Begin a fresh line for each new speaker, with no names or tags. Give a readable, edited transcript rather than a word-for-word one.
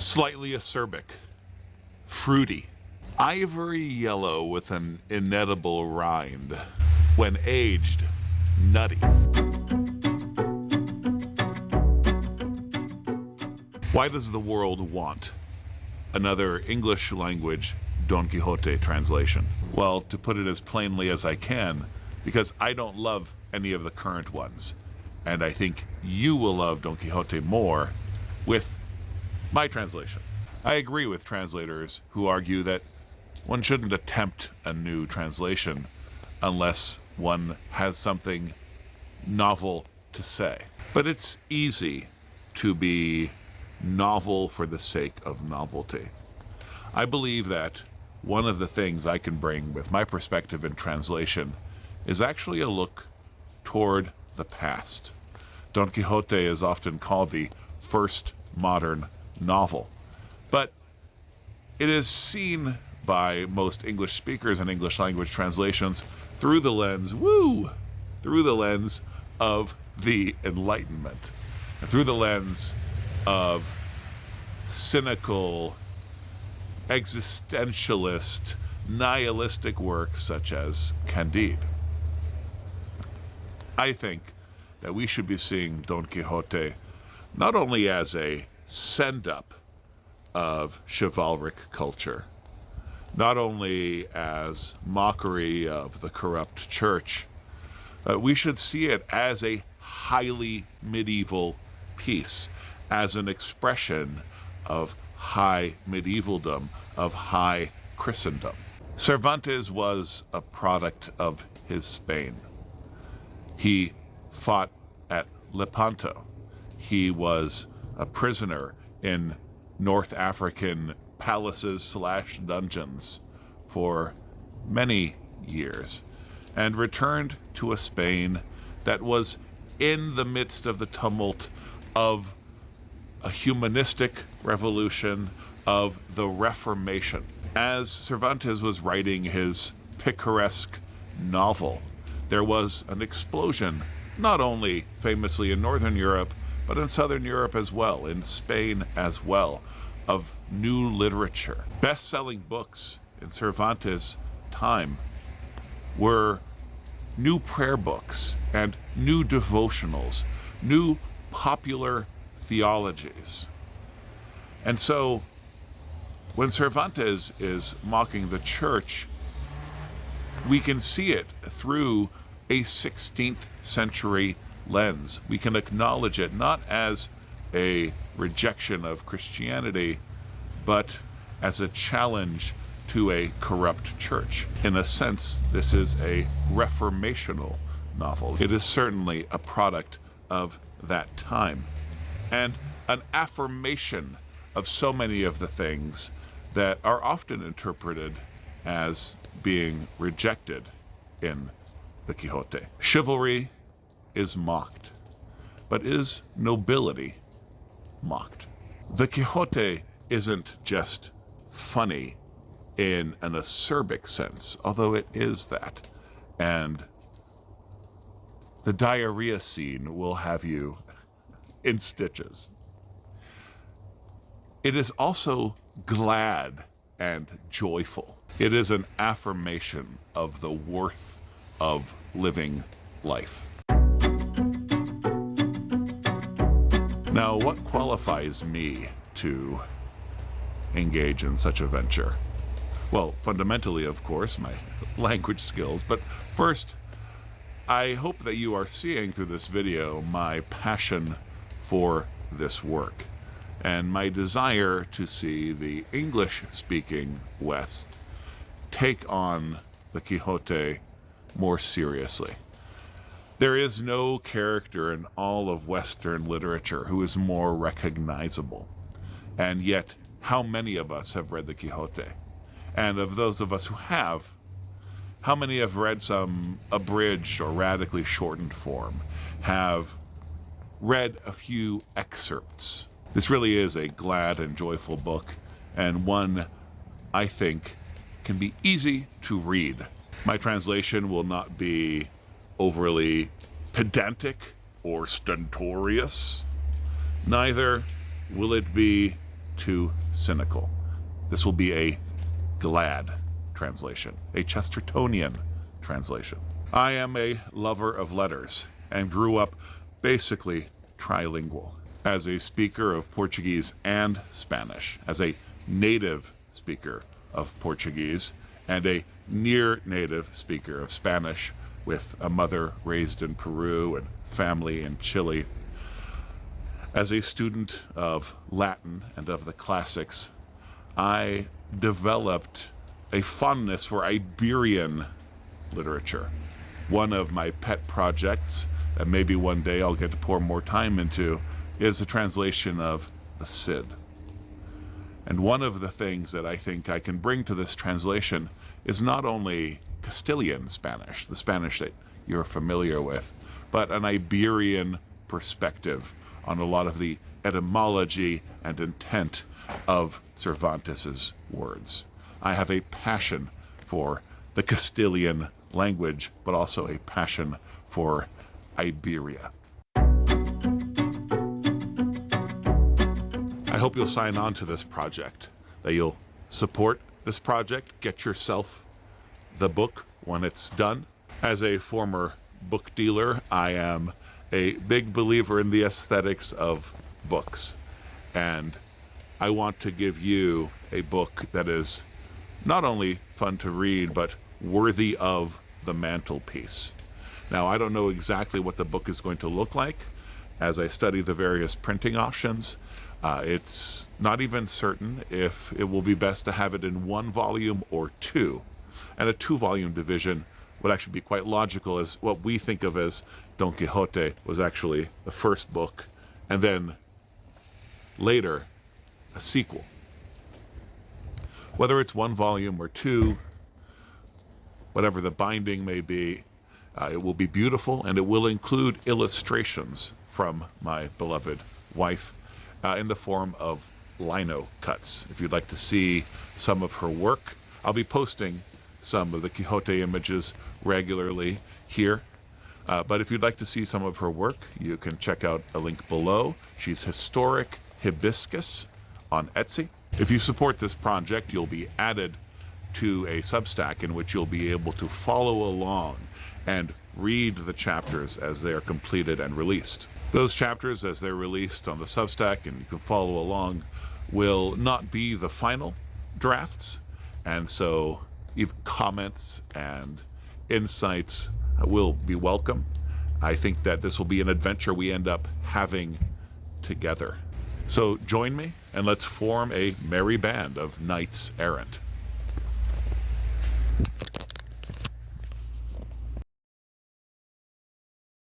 slightly acerbic, fruity, ivory yellow with an inedible rind, when aged, nutty. Why does the world want another English language Don Quixote translation? Well, to put it as plainly as I can, because I don't love any of the current ones, and I think you will love Don Quixote more with my translation. I agree with translators who argue that one shouldn't attempt a new translation unless one has something novel to say. But it's easy to be novel for the sake of novelty. I believe that one of the things I can bring with my perspective in translation is actually a look toward the past. Don Quixote is often called the first modern novel, but it is seen by most English speakers and English language translations through the lens, of the Enlightenment, through the lens of cynical, existentialist, nihilistic works such as Candide. I think that we should be seeing Don Quixote not only as a send-up of chivalric culture, not only as mockery of the corrupt church, we should see it as a highly medieval piece, as an expression of high medievaldom, of high Christendom. Cervantes was a product of his Spain. He fought at Lepanto. He was a prisoner in North African palaces/dungeons for many years, and returned to a Spain that was in the midst of the tumult of a humanistic revolution, of the Reformation. As Cervantes was writing his picaresque novel, there was an explosion, not only famously in Northern Europe, but in Southern Europe as well, in Spain as well, of new literature. Best-selling books in Cervantes' time were new prayer books and new devotionals, new popular theologies. And so, when Cervantes is mocking the church, we can see it through a 16th century lens. We can acknowledge it not as a rejection of Christianity, but as a challenge to a corrupt church. In a sense, this is a reformational novel. It is certainly a product of that time, and an affirmation of so many of the things that are often interpreted as being rejected in the Quixote. Chivalry is mocked, but is nobility mocked? The Quixote isn't just funny in an acerbic sense, although it is that. And the diarrhea scene will have you in stitches. It is also glad and joyful. It is an affirmation of the worth of living life. Now, what qualifies me to engage in such a venture? Well, fundamentally, of course, my language skills, but first, I hope that you are seeing through this video my passion for this work and my desire to see the English-speaking West take on the Quixote more seriously. There is no character in all of Western literature who is more recognizable. And yet, how many of us have read the Quixote? And of those of us who have, how many have read some abridged or radically shortened form, have read a few excerpts? This really is a glad and joyful book, and one I think can be easy to read. My translation will not be overly pedantic or stentorious. Neither will it be too cynical. This will be a glad translation, a Chestertonian translation. I am a lover of letters and grew up basically trilingual. As a speaker of Portuguese and Spanish, as a native speaker of Portuguese, and a near native speaker of Spanish with a mother raised in Peru and family in Chile. As a student of Latin and of the classics, I developed a fondness for Iberian literature. One of my pet projects that maybe one day I'll get to pour more time into is a translation of the Cid. And one of the things that I think I can bring to this translation is not only Castilian Spanish, the Spanish that you're familiar with, but an Iberian perspective on a lot of the etymology and intent of Cervantes's words. I have a passion for the Castilian language, but also a passion for Iberia. I hope you'll sign on to this project, that you'll support this project, get yourself the book when it's done. As a former book dealer, I am a big believer in the aesthetics of books, and I want to give you a book that is not only fun to read, but worthy of the mantelpiece. Now, I don't know exactly what the book is going to look like as I study the various printing options. It's not even certain if it will be best to have it in one volume or two. And a two-volume division would actually be quite logical, as what we think of as Don Quixote was actually the first book, and then later a sequel. Whether it's one volume or two, whatever the binding may be, it will be beautiful, and it will include illustrations from my beloved wife in the form of lino cuts. If you'd like to see some of her work, I'll be posting some of the Quixote images regularly here. But if you'd like to see some of her work, you can check out a link below. She's Historic Hibiscus on Etsy. If you support this project, you'll be added to a Substack in which you'll be able to follow along and read the chapters as they are completed and released. Those chapters, as they're released on the Substack and you can follow along, will not be the final drafts, and so even comments and insights will be welcome. I think that this will be an adventure we end up having together. So join me and let's form a merry band of knights errant.